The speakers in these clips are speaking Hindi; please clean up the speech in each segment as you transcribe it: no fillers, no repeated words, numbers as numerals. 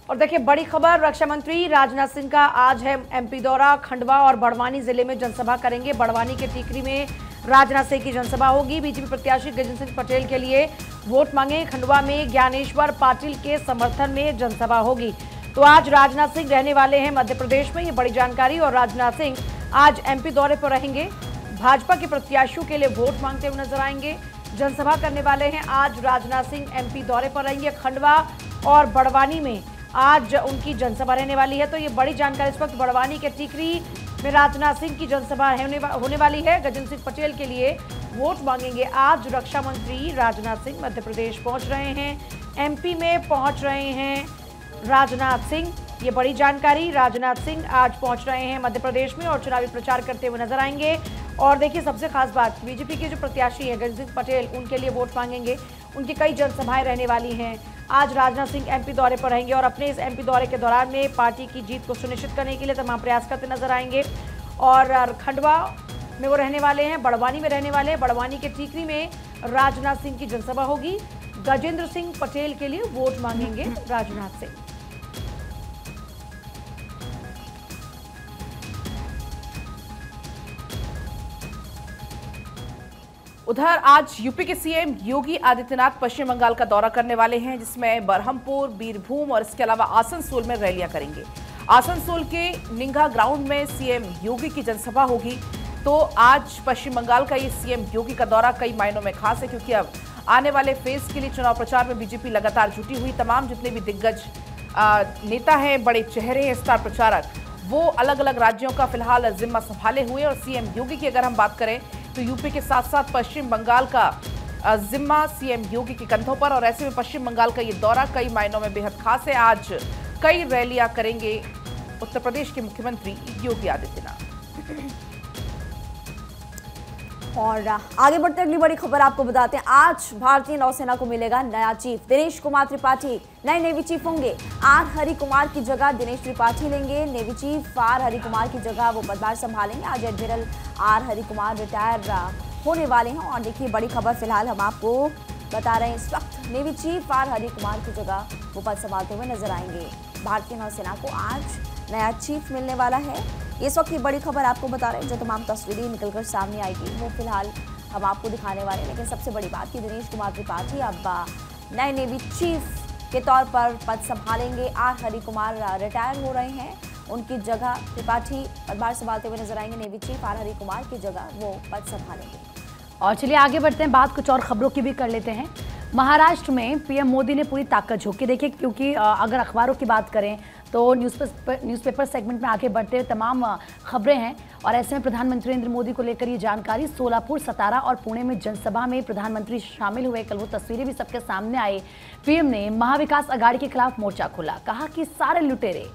और देखिए बड़ी खबर, रक्षा मंत्री राजनाथ सिंह का आज है एमपी दौरा। खंडवा और बड़वानी जिले में जनसभा करेंगे। बड़वानी के टीकरी में राजनाथ सिंह की जनसभा होगी। बीजेपी प्रत्याशी गजेंद्र सिंह पटेल के लिए वोट मांगे। खंडवा में ज्ञानेश्वर पाटिल के समर्थन में जनसभा होगी। तो आज राजनाथ सिंह रहने वाले हैं मध्य प्रदेश में, ये बड़ी जानकारी। और राजनाथ सिंह आज एमपी दौरे पर रहेंगे। भाजपा के प्रत्याशियों के लिए वोट मांगते हुए नजर आएंगे। जनसभा करने वाले हैं आज राजनाथ सिंह, एमपी दौरे पर रहेंगे। खंडवा और बड़वानी में आज उनकी जनसभा रहने वाली है। तो ये बड़ी जानकारी इस वक्त बड़वानी के टीकरी में राजनाथ सिंह की जनसभा होने वाली है। गजेंद्र सिंह पटेल के लिए वोट मांगेंगे। आज रक्षा मंत्री राजनाथ सिंह मध्य प्रदेश पहुंच रहे हैं, एमपी में पहुंच रहे हैं राजनाथ सिंह। ये बड़ी जानकारी, राजनाथ सिंह आज पहुंच रहे हैं मध्य प्रदेश में और चुनावी प्रचार करते हुए नजर आएंगे। और देखिए सबसे खास बात, बीजेपी के जो प्रत्याशी हैं गजेंद्र सिंह पटेल, उनके लिए वोट मांगेंगे। उनकी कई जनसभाएं रहने वाली हैं। आज राजनाथ सिंह एमपी दौरे पर रहेंगे और अपने इस एमपी दौरे के दौरान में पार्टी की जीत को सुनिश्चित करने के लिए तमाम प्रयास करते नजर आएंगे। और खंडवा में वो रहने वाले हैं, बड़वानी में रहने वाले हैं। बड़वानी के टीकरी में राजनाथ सिंह की जनसभा होगी। गजेंद्र सिंह पटेल के लिए वोट मांगेंगे राजनाथ सिंह। उधर आज यूपी के सीएम योगी आदित्यनाथ पश्चिम बंगाल का दौरा करने वाले हैं, जिसमें बरहमपुर, बीरभूम और इसके अलावा आसनसोल में रैलियां करेंगे। आसनसोल के निंगा ग्राउंड में सीएम योगी की जनसभा होगी। तो आज पश्चिम बंगाल का ये सीएम योगी का दौरा कई मायनों में खास है, क्योंकि अब आने वाले फेज के लिए चुनाव प्रचार में बीजेपी लगातार जुटी हुई। तमाम जितने भी दिग्गज नेता हैं, बड़े चेहरे हैं, स्टार प्रचारक, वो अलग अलग राज्यों का फिलहाल जिम्मा संभाले हुए। और सीएम योगी की अगर हम बात करें तो यूपी के साथ साथ पश्चिम बंगाल का जिम्मा सीएम योगी के कंधों पर। और ऐसे में पश्चिम बंगाल का ये दौरा कई मायनों में बेहद खास है। आज कई रैलियां करेंगे उत्तर प्रदेश के मुख्यमंत्री योगी आदित्यनाथ। और आगे बढ़ते अगली बड़ी खबर आपको बताते हैं। आज भारतीय नौसेना को मिलेगा नया चीफ। दिनेश कुमार त्रिपाठी नए नेवी चीफ होंगे। आर हरि कुमार की जगह दिनेश त्रिपाठी लेंगे navy chief. R Hari Kumar की जगह वो पदभार संभालेंगे। आज admiral R Hari Kumar retire होने वाले हैं। और देखिए बड़ी खबर फिलहाल हम आपको बता रहे हैं, इस वक्त navy chief R Hari Kumar की जगह वो पद संभालते हुए नजर आएंगे। भारतीय नौसेना को आज नया चीफ मिलने वाला है। इस वक्त की बड़ी खबर आपको बता रहे हैं। जो तमाम तस्वीरें निकलकर सामने आएगी वो फिलहाल हम आपको दिखाने वाले हैं। लेकिन सबसे बड़ी बात कि दिनेश कुमार त्रिपाठी अब नए नेवी चीफ के तौर पर पद संभालेंगे। आर हरि कुमार रिटायर हो रहे हैं, उनकी जगह त्रिपाठी पदभार संभालते हुए नजर आएंगे। Navy chief R Hari Kumar की जगह वो पद संभालेंगे। और चलिए आगे बढ़ते हैं, बात कुछ और खबरों की भी कर लेते हैं। महाराष्ट्र में पीएम मोदी ने पूरी ताकत झोंकी। देखिए क्योंकि अगर अखबारों की बात करें तो न्यूज़पेपर सेगमेंट में आगे बढ़ते हुए तमाम खबरें हैं। और ऐसे में प्रधानमंत्री नरेंद्र मोदी को लेकर ये जानकारी, सोलापुर, सतारा और पुणे में जनसभा में प्रधानमंत्री शामिल हुए। कल वो तस्वीरें भी सबके सामने आई। पीएम ने महाविकास अघाड़ी के खिलाफ मोर्चा खोला। कहा कि सारे लुटेरे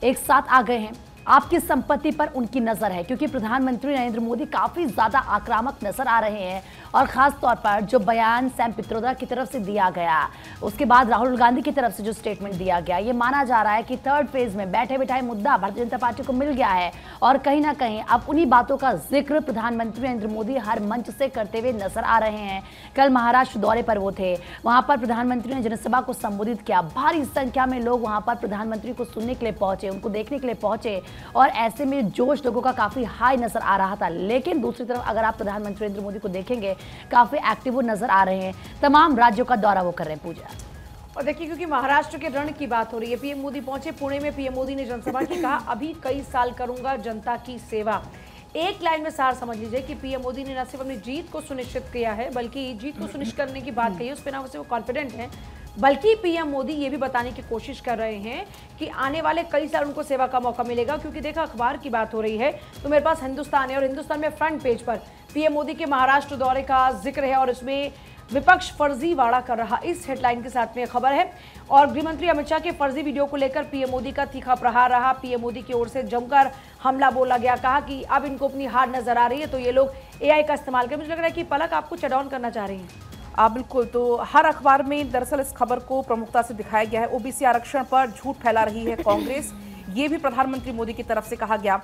एक साथ आ गए हैं, आपकी संपत्ति पर उनकी नजर है। क्योंकि प्रधानमंत्री नरेंद्र मोदी काफी ज्यादा आक्रामक नजर आ रहे हैं। और खास तौर पर जो बयान सैम पित्रोदा की तरफ से दिया गया, उसके बाद राहुल गांधी की तरफ से जो स्टेटमेंट दिया गया, ये माना जा रहा है कि थर्ड फेज में बैठे बिठाए मुद्दा भारतीय जनता पार्टी को मिल गया है। और कहीं ना कहीं अब उन्हीं बातों का जिक्र प्रधानमंत्री नरेंद्र मोदी हर मंच से करते हुए नजर आ रहे हैं। कल महाराष्ट्र दौरे पर वो थे, वहां पर प्रधानमंत्री ने जनसभा को संबोधित किया। भारी संख्या में लोग वहां पर प्रधानमंत्री को सुनने के लिए पहुंचे, उनको देखने के लिए पहुंचे। और ऐसे में जोश लोगों का काफी हाई नजर आ रहा था। लेकिन दूसरी तरफ अगर आप प्रधानमंत्री नरेंद्र मोदी को देखेंगे, काफी एक्टिव नजर आ रहे हैं। तमाम राज्यों का दौरा वो कर रहे हैं। पूजा, और देखिए क्योंकि महाराष्ट्र के रण की बात हो रही है, पीएम मोदी पहुंचे पुणे में। पीएम मोदी ने जनसभा की, कहा अभी कई साल करूंगा जनता की सेवा। एक लाइन में सार समझ लीजिए कि पीएम मोदी ने न सिर्फ अपनी जीत को सुनिश्चित किया है, बल्कि जीत को सुनिश्चित करने की बात कही है, उस पर ना वो कॉन्फिडेंट हैं, बल्कि पीएम मोदी ये भी बताने की कोशिश कर रहे हैं कि आने वाले कई साल उनको सेवा का मौका मिलेगा। क्योंकि देखा अखबार की बात हो रही है तो मेरे पास हिंदुस्तान है, और हिंदुस्तान में फ्रंट पेज पर पीएम मोदी के महाराष्ट्र दौरे का जिक्र है। और इसमें विपक्ष फर्जीवाड़ा कर रहा, इस हेडलाइन के साथ में खबर है। और गृहमंत्री अमित शाह के फर्जी वीडियो को लेकर पीएम मोदी का तीखा प्रहार रहा। पीएम मोदी की ओर से जमकर हमला बोला गया। कहा कि अब इनको अपनी हार नजर आ रही है तो ये लोग एआई का इस्तेमाल करें। मुझे लग रहा है कि पलक आपको चट डाउन करना चाह रही हैं। बिल्कुल, तो हर अखबार में दरअसल इस खबर को प्रमुखता से दिखाया गया है। ओबीसी आरक्षण पर झूठ फैला रही है कांग्रेस, ये भी प्रधानमंत्री मोदी की तरफ से कहा गया।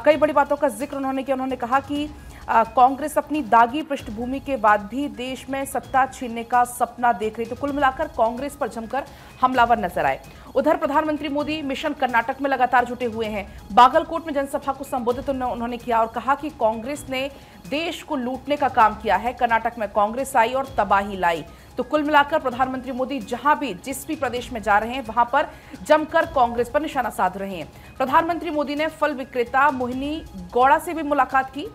कई बड़ी बातों का जिक्र उन्होंने किया। उन्होंने कहा कि कांग्रेस अपनी दागी पृष्ठभूमि के बाद भी देश में सत्ता छीनने का सपना देख रही। तो कुल मिलाकर कांग्रेस पर जमकर हमलावर नजर आए। उधर प्रधानमंत्री मोदी मिशन कर्नाटक में लगातार जुटे हुए हैं। बागलकोट में जनसभा को संबोधित उन्होंने किया और कहा कि कांग्रेस ने देश को लूटने का काम किया है। कर्नाटक में कांग्रेस आई और तबाही लाई। तो कुल मिलाकर प्रधानमंत्री मोदी जहां भी जिस भी प्रदेश में जा रहे हैं वहां पर जमकर कांग्रेस पर निशाना साध रहे हैं। प्रधानमंत्री मोदी ने फल विक्रेता मोहिनी गौड़ा से भी मुलाकात की।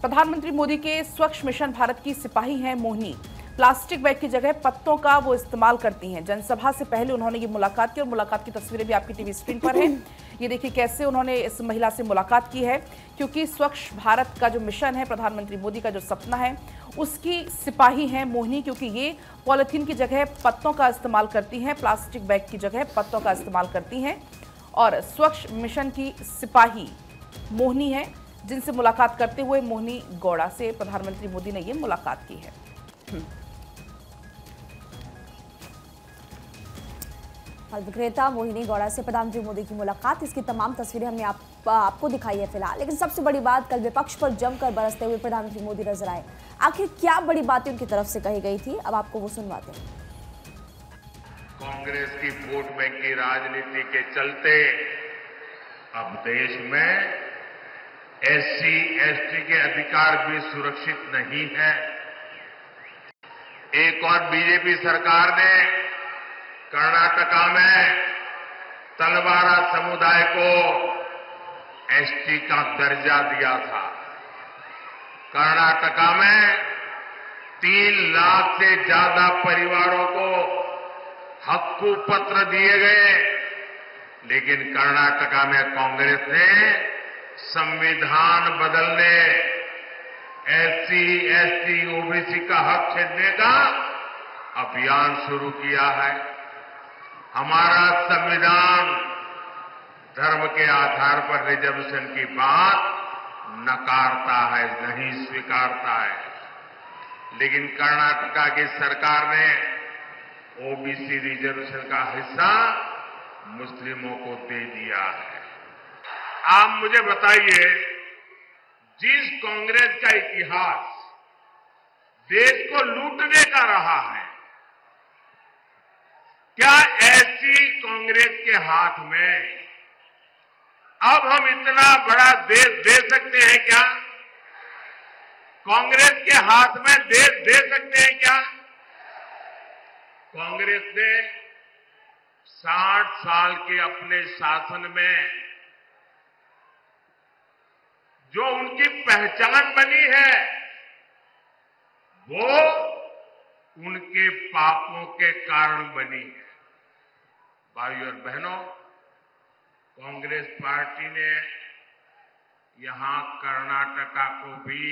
प्रधानमंत्री मोदी के स्वच्छ मिशन भारत की सिपाही हैं मोहिनी। प्लास्टिक बैग की जगह पत्तों का वो इस्तेमाल करती हैं। जनसभा से पहले उन्होंने ये मुलाकात की और मुलाकात की तस्वीरें भी आपकी टीवी स्क्रीन पर हैं। ये देखिए कैसे उन्होंने इस महिला से मुलाकात की है, क्योंकि स्वच्छ भारत का जो मिशन है, प्रधानमंत्री मोदी का जो सपना है, उसकी सिपाही हैं मोहिनी, क्योंकि ये पॉलिथीन की जगह पत्तों का इस्तेमाल करती हैं, प्लास्टिक बैग की जगह पत्तों का इस्तेमाल करती हैं। और स्वच्छ मिशन की सिपाही मोहिनी है, जिनसे मुलाकात करते हुए मोहिनी गौड़ा से प्रधानमंत्री मोदी ने ये मुलाकात की है। फल विक्रेता मोहिनी गौड़ा से प्रधानमंत्री मोदी की मुलाकात, इसकी तमाम तस्वीरें हमने आपको दिखाई है फिलहाल। लेकिन सबसे बड़ी बात, कल विपक्ष पर जमकर बरसते हुए प्रधानमंत्री मोदी नजर आए। आखिर क्या बड़ी बातें उनकी तरफ से कही गई थी, अब आपको वो सुनवाते हैं। कांग्रेस की वोट बैंक की राजनीति के चलते अब देश में SC ST के अधिकार भी सुरक्षित नहीं है। एक और बीजेपी सरकार ने कर्नाटका में तलवारा समुदाय को ST का दर्जा दिया था। कर्नाटका में 3 लाख से ज्यादा परिवारों को हक्कू पत्र दिए गए, लेकिन कर्नाटका में कांग्रेस ने संविधान बदलने, SC ST OBC का हक छीनने का अभियान शुरू किया है। हमारा संविधान धर्म के आधार पर रिजर्वेशन की बात नकारता है, नहीं स्वीकारता है, लेकिन कर्नाटका की सरकार ने OBC रिजर्वेशन का हिस्सा मुस्लिमों को दे दिया है। आप मुझे बताइए, जिस कांग्रेस का इतिहास देश को लूटने का रहा है, क्या ऐसी कांग्रेस के हाथ में अब हम इतना बड़ा देश दे सकते हैं क्या? कांग्रेस के हाथ में देश दे सकते हैं क्या? कांग्रेस ने 60 साल के अपने शासन में जो उनकी पहचान बनी है, वो उनके पापों के कारण बनी है। भाइयों और बहनों, कांग्रेस पार्टी ने यहां कर्नाटका को भी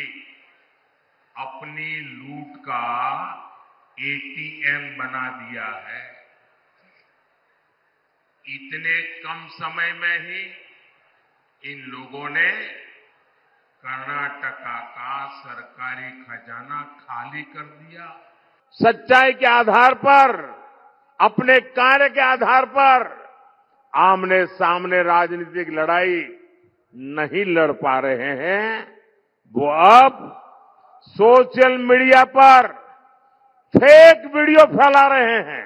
अपनी लूट का ATM बना दिया है। इतने कम समय में ही इन लोगों ने कर्नाटका का सरकारी खजाना खाली कर दिया। सच्चाई के आधार पर, अपने कार्य के आधार पर आमने सामने राजनीतिक लड़ाई नहीं लड़ पा रहे हैं, वो अब सोशल मीडिया पर फेक वीडियो फैला रहे हैं।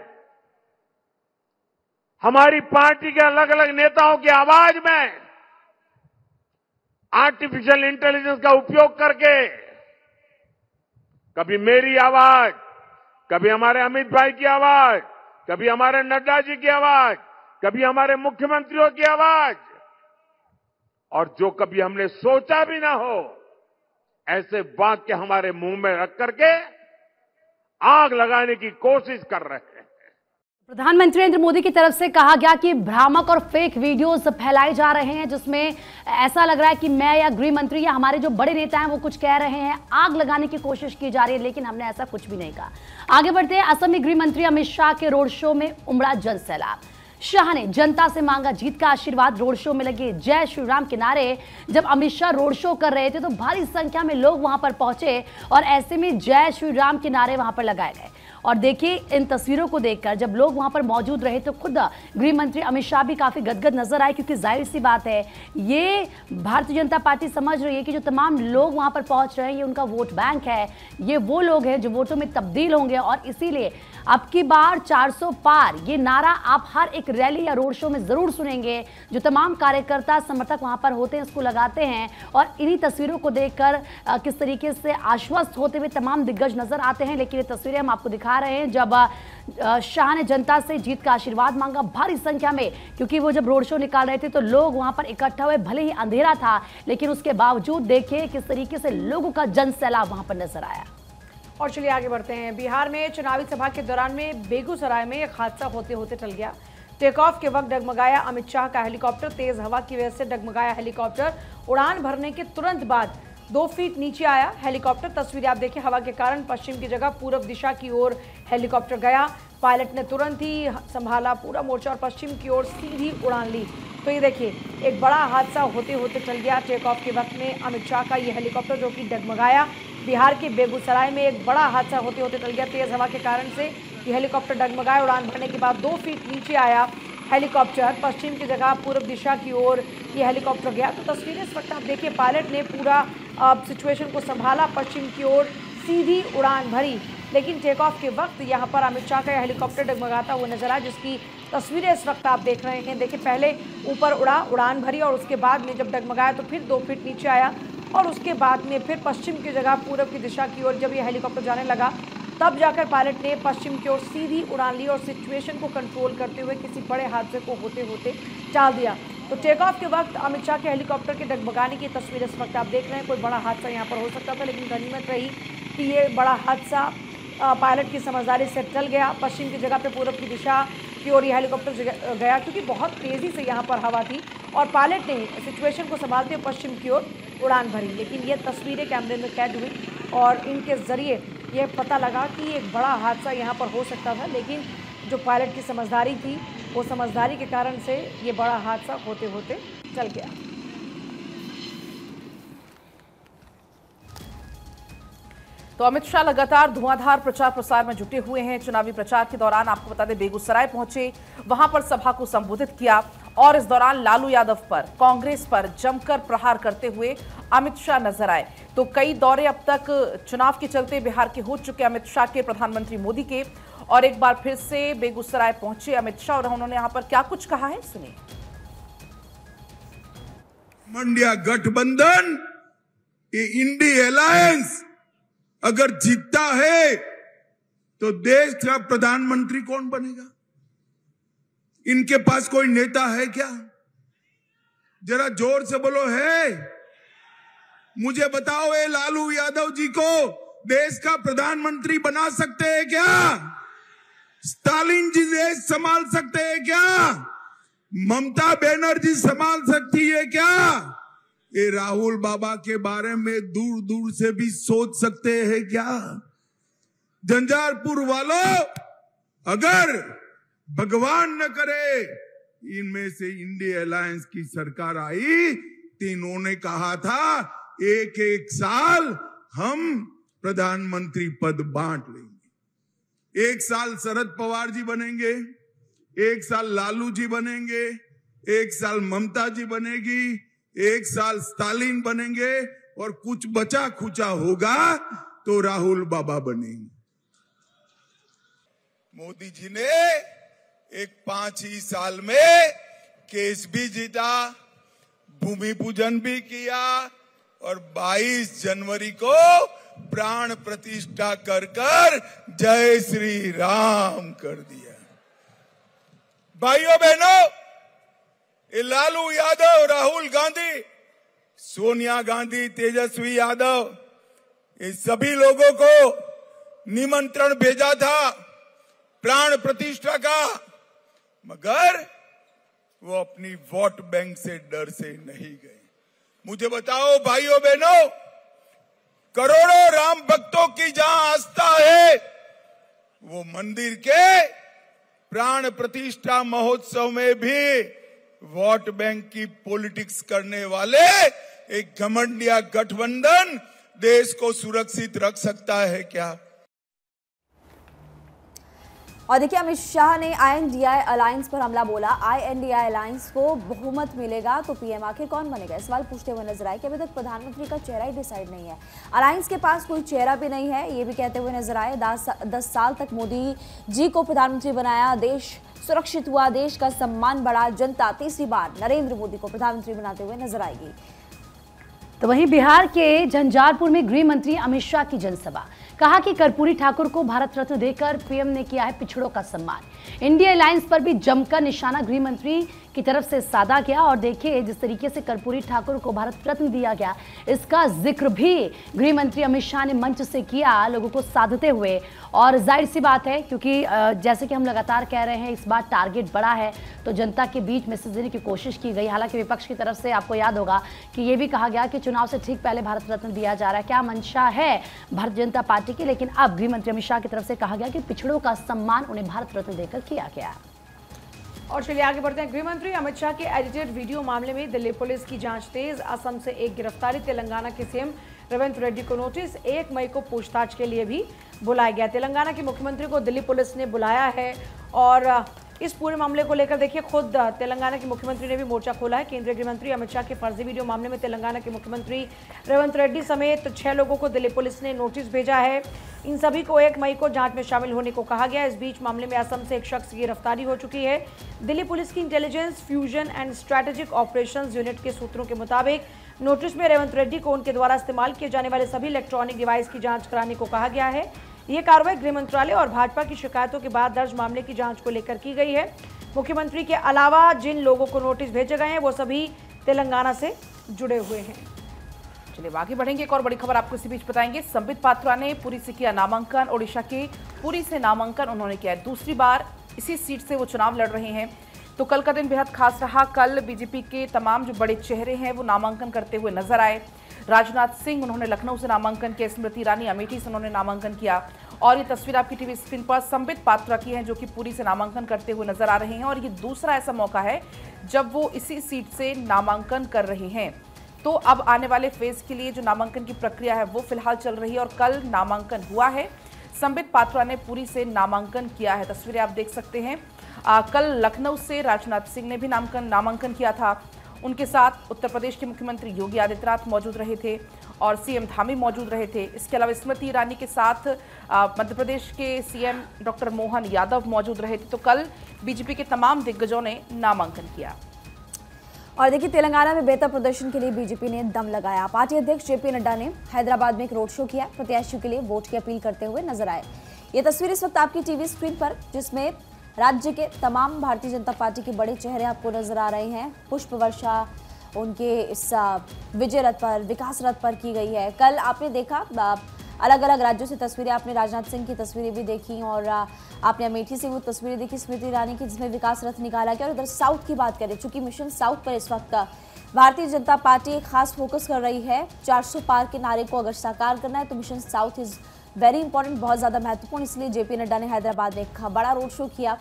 हमारी पार्टी के अलग अलग नेताओं की आवाज में आर्टिफिशियल इंटेलिजेंस का उपयोग करके कभी मेरी आवाज, कभी हमारे अमित भाई की आवाज, कभी हमारे नड्डा जी की आवाज, कभी हमारे मुख्यमंत्रियों की आवाज, और जो कभी हमने सोचा भी ना हो, ऐसे वाक्य हमारे मुंह में रख करके आग लगाने की कोशिश कर रहे हैं। प्रधानमंत्री नरेंद्र मोदी की तरफ से कहा गया कि भ्रामक और फेक वीडियोस फैलाए जा रहे हैं, जिसमें ऐसा लग रहा है कि मैं या गृह मंत्री या हमारे जो बड़े नेता हैं वो कुछ कह रहे हैं, आग लगाने की कोशिश की जा रही है, लेकिन हमने ऐसा कुछ भी नहीं कहा। आगे बढ़ते हैं। असम में गृह मंत्री अमित शाह के रोड शो में उमड़ा जन सैलाब। शाह ने जनता से मांगा जीत का आशीर्वाद। रोड शो में लगे जय श्री राम के नारे जब अमित शाह रोड शो कर रहे थे तो भारी संख्या में लोग वहां पर पहुंचे और ऐसे में जय श्री राम के नारे वहां पर लगाए गए। और देखिए इन तस्वीरों को देखकर जब लोग वहां पर मौजूद रहे तो खुद गृह मंत्री अमित शाह भी काफी गदगद नजर आए, क्योंकि जाहिर सी बात है ये भारतीय जनता पार्टी समझ रही है कि जो तमाम लोग वहां पर पहुंच रहे हैं ये उनका वोट बैंक है, ये वो लोग हैं जो वोटों में तब्दील होंगे। और इसीलिए अब की बार 400 पार ये नारा आप हर एक रैली या रोड शो में जरूर सुनेंगे। जो तमाम कार्यकर्ता समर्थक वहां पर होते हैं इसको लगाते हैं और इन्हीं तस्वीरों को देखकर किस तरीके से आश्वस्त होते हुए तमाम दिग्गज नजर आते हैं। लेकिन ये तस्वीरें हम आपको दिखा रहे हैं जब शाह ने जनता से जीत का आशीर्वाद मांगा भारी संख्या में, क्योंकि वो जब रोड शो निकाल रहे थे तो लोग वहां पर इकट्ठा हुए, भले ही अंधेरा था लेकिन उसके बावजूद देखिए किस तरीके से लोगों का जन सैलाब वहां पर नजर आया। और चलिए आगे बढ़ते हैं। बिहार में चुनावी सभा के दौरान में बेगूसराय में एक हादसा होते होते टल गया। टेक ऑफ के वक्त डगमगाया अमित शाह का हेलीकॉप्टर। तेज हवा की वजह से डगमगाया हेलीकॉप्टर उड़ान भरने के तुरंत बाद 2 फीट नीचे आया हेलीकॉप्टर। तस्वीरें आप देखिए, हवा के कारण पश्चिम की जगह पूर्व दिशा की ओर हेलीकॉप्टर गया। पायलट ने तुरंत ही संभाला पूरा मोर्चा और पश्चिम की ओर सीधी उड़ान ली। तो ये देखिए एक बड़ा हादसा होते होते टल गया। टेक ऑफ के वक्त में अमित शाह का ये हेलीकॉप्टर जो कि डगमगाया। बिहार के बेगूसराय में एक बड़ा हादसा होते होते टल गया। तेज हवा के कारण से ये हेलीकॉप्टर डगमगाया। उड़ान भरने के बाद 2 फीट नीचे आया हेलीकॉप्टर। पश्चिम की जगह पूर्व दिशा की ओर ये हेलीकॉप्टर गया। तो तस्वीरें इस वक्त आप देखिए, पायलट ने पूरा सिचुएशन को संभाला, पश्चिम की ओर सीधी उड़ान भरी। लेकिन टेक ऑफ के वक्त यहाँ पर अमित शाह का हेलीकॉप्टर डगमगाता हुआ नजर आया, जिसकी तस्वीरें इस वक्त आप देख रहे हैं। देखिए पहले ऊपर उड़ा, उड़ान भरी और उसके बाद में जब डगमगाया तो फिर 2 फीट नीचे आया और उसके बाद में फिर पश्चिम की जगह पूर्व की दिशा की ओर जब ये हेलीकॉप्टर जाने लगा तब जाकर पायलट ने पश्चिम की ओर सीधी उड़ान ली और सिचुएशन को कंट्रोल करते हुए किसी बड़े हादसे को होते होते टाल दिया। तो टेक ऑफ के वक्त अमित शाह के हेलीकॉप्टर के डगमगाने की तस्वीर इस वक्त आप देख रहे हैं। कोई बड़ा हादसा यहाँ पर हो सकता था, लेकिन गनीमत रही कि ये बड़ा हादसा पायलट की समझदारी से टल गया। पश्चिम की जगह पे पूर्व की दिशा की ओर ये हेलीकॉप्टर गया, क्योंकि बहुत तेज़ी से यहाँ पर हवा थी और पायलट ने सिचुएशन को संभालते हुए पश्चिम की ओर उड़ान भरी। लेकिन ये तस्वीरें कैमरे में कैद हुई और इनके ज़रिए ये पता लगा कि एक बड़ा हादसा यहाँ पर हो सकता था, लेकिन जो पायलट की समझदारी थी वो समझदारी के कारण से ये बड़ा हादसा होते होते टल गया। तो अमित शाह लगातार धुआंधार प्रचार प्रसार में जुटे हुए हैं। चुनावी प्रचार के दौरान आपको बता दें बेगूसराय पहुंचे, वहां पर सभा को संबोधित किया और इस दौरान लालू यादव पर, कांग्रेस पर जमकर प्रहार करते हुए अमित शाह नजर आए। तो कई दौरे अब तक चुनाव के चलते बिहार के हो चुके अमित शाह के, प्रधानमंत्री मोदी के, और एक बार फिर से बेगूसराय पहुंचे अमित शाह और उन्होंने यहां पर क्या कुछ कहा है सुनिए। मंडिया गठबंधन, ये इंडी अलायंस अगर जीतता है तो देश का प्रधानमंत्री कौन बनेगा? इनके पास कोई नेता है क्या? जरा जोर से बोलो है। मुझे बताओ, ये लालू यादव जी को देश का प्रधानमंत्री बना सकते हैं क्या? स्टालिन जी देश संभाल सकते हैं क्या? ममता बनर्जी संभाल सकती है क्या? ये राहुल बाबा के बारे में दूर दूर से भी सोच सकते हैं क्या? झंझारपुर वालों, अगर भगवान न करे इनमें से इंडिया अलायंस की सरकार आई तो इन्होंने कहा था 1-1 साल हम प्रधानमंत्री पद बांट लेंगे। 1 साल शरद पवार जी बनेंगे, 1 साल लालू जी बनेंगे, 1 साल ममता जी बनेगी, 1 साल स्टालिन बनेंगे और कुछ बचा खुचा होगा तो राहुल बाबा बनेंगे। मोदी जी ने एक 5 ही साल में केस भी जीता, भूमि पूजन भी किया और 22 जनवरी को प्राण प्रतिष्ठा कर जय श्री राम कर दिया। भाइयों बहनों, ये लालू यादव, राहुल गांधी, सोनिया गांधी, तेजस्वी यादव, ये सभी लोगों को निमंत्रण भेजा था प्राण प्रतिष्ठा का, मगर वो अपनी वोट बैंक से डर से नहीं गए। मुझे बताओ भाइयों बहनों, करोड़ों राम भक्तों की जहां आस्था है, वो मंदिर के प्राण प्रतिष्ठा महोत्सव में भी वोट बैंक की पॉलिटिक्स करने वाले एक घमंडिया गठबंधन देश को सुरक्षित रख सकता है क्या? और देखिए अमित शाह ने INDI अलायंस पर हमला बोला। INDI अलायंस को बहुमत मिलेगा तो पीएम आखिर कौन बनेगा, सवाल पूछते हुए नजर आए कि अभी तक प्रधानमंत्री का चेहरा ही डिसाइड नहीं है। अलायंस के पास कोई चेहरा भी नहीं है, ये भी कहते हुए नजर आए। 10 साल तक मोदी जी को प्रधानमंत्री बनाया, देश सुरक्षित हुआ, देश का सम्मान बढ़ा, जनता तीसरी बार नरेंद्र मोदी को प्रधानमंत्री बनाते हुए नजर आएगी। तो वहीं बिहार के झंझारपुर में गृह मंत्री अमित शाह की जनसभा, कहा कि कर्पूरी ठाकुर को भारत रत्न देकर पीएम ने किया है पिछड़ों का सम्मान। इंडिया अलायंस पर भी जमकर निशाना गृह मंत्री की तरफ से साधा गया। और देखिए जिस तरीके से कर्पूरी ठाकुर को भारत रत्न दिया गया, इसका जिक्र भी गृह मंत्री अमित शाह ने मंच से किया, लोगों को साधते हुए। और जाहिर सी बात है, क्योंकि जैसे कि हम लगातार कह रहे हैं, इस बार टारगेट बड़ा है, तो जनता के बीच मैसेज देने की कोशिश की गई। हालांकि विपक्ष की तरफ से आपको याद होगा कि ये भी कहा गया कि चुनाव से ठीक पहले भारत रत्न दिया जा रहा है, क्या मंशा है भारतीय जनता पार्टी की। लेकिन अब गृह मंत्री अमित शाह की तरफ से कहा गया कि पिछड़ों का सम्मान उन्हें भारत रत्न देकर किया गया। और चलिए आगे बढ़ते हैं। गृह मंत्री अमित शाह के एडिटेड वीडियो मामले में दिल्ली पुलिस की जांच तेज। असम से एक गिरफ्तारी, तेलंगाना के सीएम रेवंत रेड्डी को नोटिस। 1 मई को पूछताछ के लिए भी बुलाया गया। तेलंगाना के मुख्यमंत्री को दिल्ली पुलिस ने बुलाया है और इस पूरे मामले को लेकर देखिए खुद तेलंगाना के मुख्यमंत्री ने भी मोर्चा खोला है। केंद्रीय गृह मंत्री अमित शाह के फर्जी वीडियो मामले में तेलंगाना के मुख्यमंत्री रेवंत रेड्डी समेत 6 लोगों को दिल्ली पुलिस ने नोटिस भेजा है। इन सभी को 1 मई को जांच में शामिल होने को कहा गया। इस बीच मामले में असम से एक शख्स की गिरफ्तारी हो चुकी है। दिल्ली पुलिस की intelligence fusion and strategic operations unit के सूत्रों के मुताबिक नोटिस में रेवंत रेड्डी को उनके द्वारा इस्तेमाल किए जाने वाले सभी इलेक्ट्रॉनिक डिवाइस की जांच कराने को कहा गया है। ये कार्रवाई गृह मंत्रालय और भाजपा की शिकायतों के बाद दर्ज मामले की जांच को लेकर की गई है। मुख्यमंत्री के अलावा जिन लोगों को नोटिस भेजे गए हैं वो सभी तेलंगाना से जुड़े हुए हैं। चलिए आगे बढ़ेंगे। एक और बड़ी खबर आपको इसी बीच बताएंगे। संबित पात्रा ने पुरी से किया नामांकन। ओडिशा के पुरी से नामांकन उन्होंने किया। दूसरी बार इसी सीट से वो चुनाव लड़ रहे हैं। तो कल का दिन बेहद खास रहा। कल बीजेपी के तमाम जो बड़े चेहरे हैं वो नामांकन करते हुए नजर आए। राजनाथ सिंह उन्होंने लखनऊ से नामांकन किया, स्मृति ईरानी अमेठी से उन्होंने नामांकन किया। और ये तस्वीर आपकी टीवी स्क्रीन पर संबित पात्रा की है जो कि पुरी से नामांकन करते हुए नजर आ रहे हैं। और ये दूसरा ऐसा मौका है जब वो इसी सीट से नामांकन कर रहे हैं। तो अब आने वाले फेज के लिए जो नामांकन की प्रक्रिया है वो फिलहाल चल रही है और कल नामांकन हुआ है। संबित पात्रा ने पुरी से नामांकन किया है, तस्वीरें आप देख सकते हैं। कल लखनऊ से राजनाथ सिंह ने भी नामांकन किया था। उनके साथ उत्तर प्रदेश के मुख्यमंत्री योगी आदित्यनाथ मौजूद रहे थे और सीएम धामी मौजूद रहे थे। इसके अलावा स्मृति ईरानी के साथ मध्य प्रदेश के सीएम डॉक्टर मोहन यादव मौजूद रहे थे। तो कल बीजेपी के तमाम दिग्गजों ने नामांकन किया। और देखिए तेलंगाना में बेहतर प्रदर्शन के लिए बीजेपी ने दम लगाया। पार्टी अध्यक्ष जेपी नड्डा ने हैदराबाद में एक रोड शो किया, प्रत्याशियों के लिए वोट की अपील करते हुए नजर आए। ये तस्वीर इस वक्त आपकी टीवी स्क्रीन पर, जिसमें राज्य के तमाम भारतीय जनता पार्टी के बड़े चेहरे आपको नजर आ रहे हैं। पुष्प वर्षा उनके इस विजय रथ पर, विकास रथ पर की गई है। कल आपने देखा अलग अलग राज्यों से तस्वीरें, आपने राजनाथ सिंह की तस्वीरें भी देखी और आपने अमेठी से वो तस्वीरें देखी स्मृति ईरानी की, जिसमें विकास रथ निकाला गया। और इधर साउथ की बात करें, चूंकि मिशन साउथ पर इस वक्त भारतीय जनता पार्टी एक खास फोकस कर रही है। 400 पार के नारे को अगर साकार करना है तो mission south is very important, बहुत ज़्यादा महत्वपूर्ण। इसलिए जेपी नड्डा ने हैदराबाद में एक बड़ा रोड शो किया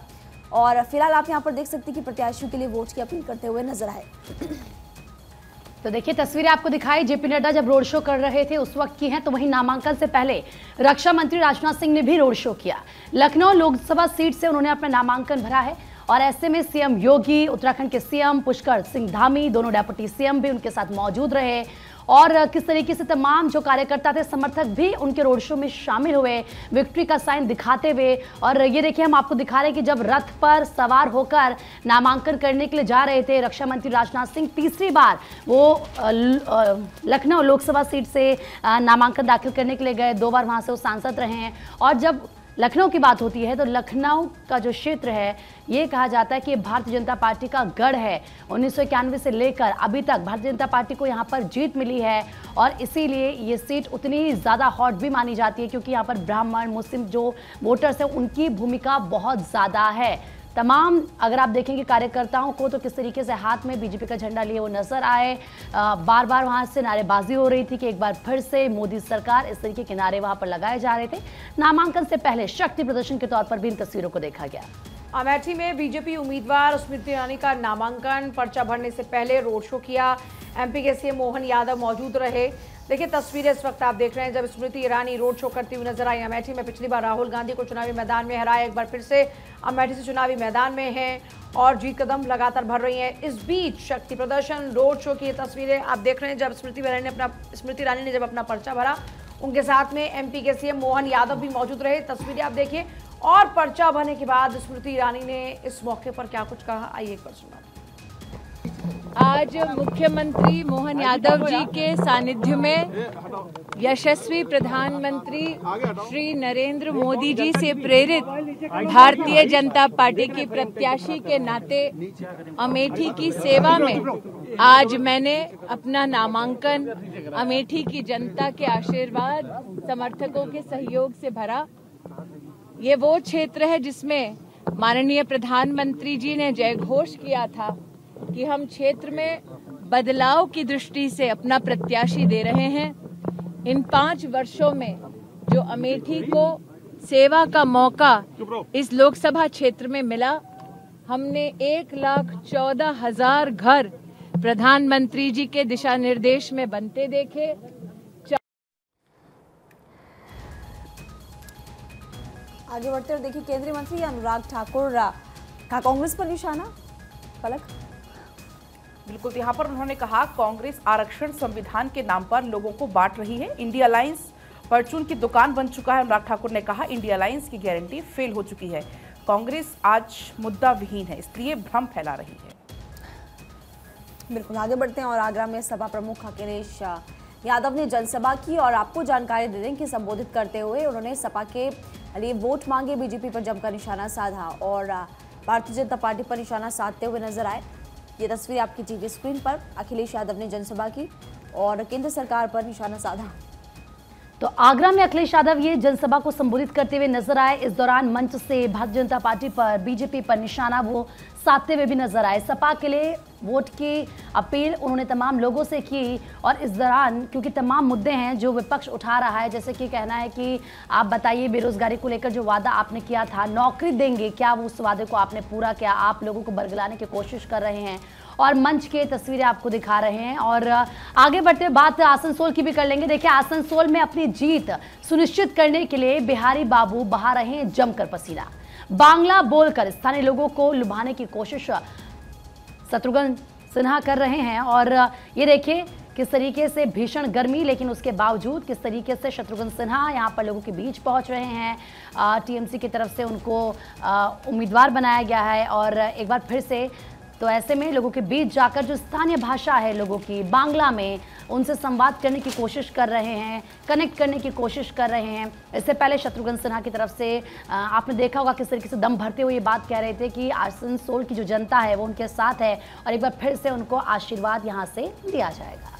और फिलहाल आप यहाँ पर देख सकते हैं कि प्रत्याशियों के लिए वोट की अपील करते हुए नजर आए। तो देखिए तस्वीरें आपको दिखाई, जेपी नड्डा जब रोड शो कर रहे थे उस वक्त की हैं। तो वहीं नामांकन से पहले रक्षा मंत्री राजनाथ सिंह ने भी रोड शो किया। लखनऊ लोकसभा सीट से उन्होंने अपना नामांकन भरा है और ऐसे में सीएम योगी, उत्तराखंड के सीएम पुष्कर सिंह धामी, दोनों डेप्यूटी सीएम भी उनके साथ मौजूद रहे। और किस तरीके से तमाम जो कार्यकर्ता थे, समर्थक भी उनके रोड शो में शामिल हुए, विक्ट्री का साइन दिखाते हुए। और ये देखिए हम आपको दिखा रहे हैं कि जब रथ पर सवार होकर नामांकन करने के लिए जा रहे थे रक्षा मंत्री राजनाथ सिंह, तीसरी बार वो लखनऊ लोकसभा सीट से नामांकन दाखिल करने के लिए गए। 2 बार वहां से वो सांसद रहे हैं। और जब लखनऊ की बात होती है तो लखनऊ का जो क्षेत्र है ये कहा जाता है कि भारतीय जनता पार्टी का गढ़ है। 1991 से लेकर अभी तक भारतीय जनता पार्टी को यहाँ पर जीत मिली है और इसीलिए ये सीट उतनी ज़्यादा हॉट भी मानी जाती है क्योंकि यहाँ पर ब्राह्मण मुस्लिम जो वोटर्स हैं उनकी भूमिका बहुत ज़्यादा है। तमाम अगर आप देखेंगे कार्यकर्ताओं को तो किस तरीके से हाथ में बीजेपी का झंडा लिए वो नजर आए। बार बार वहां से नारेबाजी हो रही थी कि एक बार फिर से मोदी सरकार, इस तरीके के नारे वहां पर लगाए जा रहे थे। नामांकन से पहले शक्ति प्रदर्शन के तौर पर भी इन तस्वीरों को देखा गया। अमेठी में बीजेपी उम्मीदवार स्मृति ईरानी का नामांकन पर्चा भरने से पहले रोड शो किया। एमपी के सीएम मोहन यादव मौजूद रहे। देखिए तस्वीरें इस वक्त आप देख रहे हैं जब स्मृति ईरानी रोड शो करती हुई नजर आई। अमेठी में पिछली बार राहुल गांधी को चुनावी मैदान में हराया, एक बार फिर से अमेठी से चुनावी मैदान में हैं और जीत कदम लगातार भर रही हैं। इस बीच शक्ति प्रदर्शन, रोड शो की ये तस्वीरें आप देख रहे हैं जब स्मृति ईरानी ने जब अपना पर्चा भरा। उनके साथ में एमपी के सीएम मोहन यादव भी मौजूद रहे। तस्वीरें आप देखिए और पर्चा भरने के बाद स्मृति ईरानी ने इस मौके पर क्या कुछ कहा, आइए एक बार सुना। आज मुख्यमंत्री मोहन यादव जी के सानिध्य में यशस्वी प्रधानमंत्री श्री नरेंद्र मोदी जी से प्रेरित भारतीय जनता पार्टी की प्रत्याशी के नाते अमेठी की सेवा में आज मैंने अपना नामांकन अमेठी की जनता के आशीर्वाद, समर्थकों के सहयोग से भरा। ये वो क्षेत्र है जिसमें माननीय प्रधानमंत्री जी ने जयघोष किया था कि हम क्षेत्र में बदलाव की दृष्टि से अपना प्रत्याशी दे रहे हैं। इन 5 वर्षों में जो अमेठी को सेवा का मौका इस लोकसभा क्षेत्र में मिला, हमने 1,14,000 घर प्रधानमंत्री जी के दिशा निर्देश में बनते देखे। आगे बढ़ते हुए देखिए केंद्रीय मंत्री अनुराग ठाकुर का कांग्रेस पर निशाना। पलक बिल्कुल, यहाँ पर उन्होंने कहा कांग्रेस आरक्षण संविधान के नाम पर लोगों को बांट रही है। इंडिया अलायंस परचून की दुकान बन चुका है। अनुराग ठाकुर ने कहा इंडिया अलायंस की गारंटी फेल हो चुकी है। कांग्रेस आज मुद्दा विहीन है, इसलिए भ्रम फैला रही है। बिल्कुल, आगे बढ़ते हैं और आगरा में सपा प्रमुख अखिलेश यादव ने जनसभा की और आपको जानकारी दे दें कि संबोधित करते हुए उन्होंने सपा के लिए वोट मांगे, बीजेपी पर जमकर निशाना साधा और भारतीय जनता पार्टी पर निशाना साधते हुए नजर आए। ये तस्वीर आपकी टीवी स्क्रीन पर अखिलेश यादव ने जनसभा की और केंद्र सरकार पर निशाना साधा। तो आगरा में अखिलेश यादव ये जनसभा को संबोधित करते हुए नजर आए। इस दौरान मंच से भारतीय जनता पार्टी पर, बीजेपी पर निशाना वो साधते हुए भी नजर आए। सपा के लिए वोट की अपील उन्होंने तमाम लोगों से की और इस दौरान क्योंकि तमाम मुद्दे हैं जो विपक्ष उठा रहा है, जैसे कि कहना है कि आप बताइए बेरोजगारी को लेकर जो वादा आपने किया था, नौकरी देंगे, क्या वो उस वादे को आपने पूरा किया? आप लोगों को बरगलाने की कोशिश कर रहे हैं और मंच के तस्वीरें आपको दिखा रहे हैं। और आगे बढ़ते हुए बात आसनसोल की भी कर लेंगे। देखिए आसनसोल में अपनी जीत सुनिश्चित करने के लिए बिहारी बाबू बहा रहे हैं जमकर पसीना। बांग्ला बोलकर स्थानीय लोगों को लुभाने की कोशिश शत्रुघ्न सिन्हा कर रहे हैं और ये देखिए किस तरीके से भीषण गर्मी, लेकिन उसके बावजूद किस तरीके से शत्रुघ्न सिन्हा यहाँ पर लोगों के बीच पहुँच रहे हैं। टीएमसी की तरफ से उनको उम्मीदवार बनाया गया है और एक बार फिर से तो ऐसे में लोगों के बीच जाकर जो स्थानीय भाषा है लोगों की बांग्ला में, उनसे संवाद करने की कोशिश कर रहे हैं, कनेक्ट करने की कोशिश कर रहे हैं। इससे पहले शत्रुघ्न सिन्हा की तरफ से आपने देखा होगा किस तरीके से दम भरते हुए ये बात कह रहे थे कि आसनसोल की जो जनता है वो उनके साथ है और एक बार फिर से उनको आशीर्वाद यहाँ से दिया जाएगा।